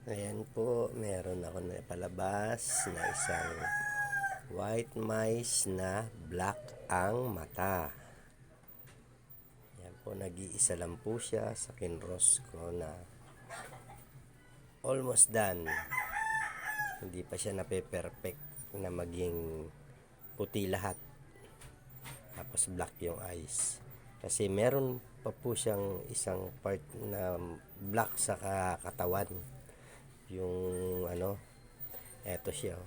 Ayan po, meron ako na palabas na isang white mice na black ang mata. Ayan po, nag-iisa lang po siya sa kinross ko na almost done. Hindi pa siya nape-perfect na maging puti lahat. Tapos black yung eyes. Kasi meron pa po siyang isang part na black sa katawan. Yung eto siya,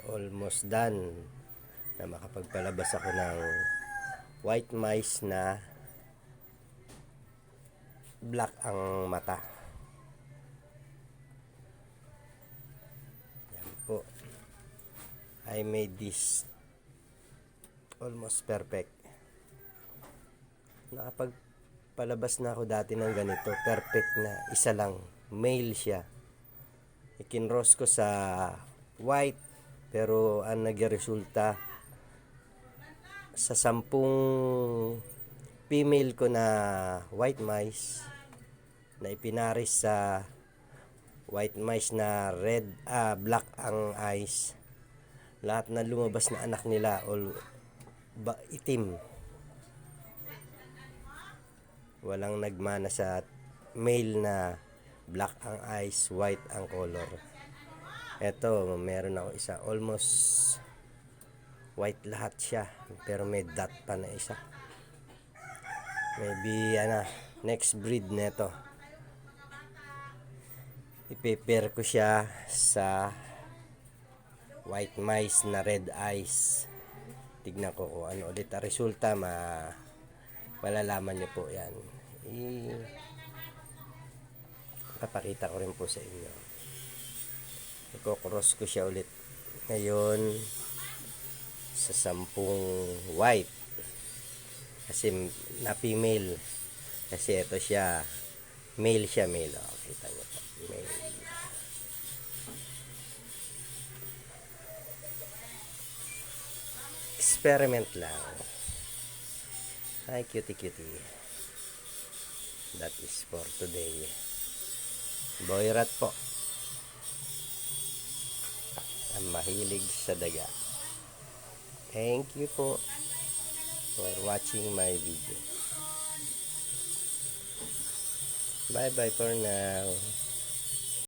almost done na makapagpalabas ako ng white mice na black ang mata. Yan po, I made this almost perfect. Nakapagpalabas na ako dati ng ganito, perfect na isa lang, male siya. Ikinross ko sa white, pero ang nagresulta sa 10 female ko na white mice na ipinaris sa white mice na black ang eyes, lahat na lumabas na anak nila itim. Walang nagmana sa male na black ang eyes, white ang color. Eto, meron ako isa, almost white lahat siya, pero may dot pa na isa. Maybe next breed neto, ipe-pair ko siya sa white mice na red eyes. Tignan ko kung ano ulit ang resulta, malalaman nyo po yan. Papakita ko rin po sa inyo. Iko-cross ko siya ulit ngayon sa 10 white, kasi na female. Kasi ito siya, male siya, male. Kita nyo po, male. Experiment lang. Hi cutie cutie. That is for today. Boy rat po, ang mahilig sa daga. Thank you po for watching my video. Bye bye for now.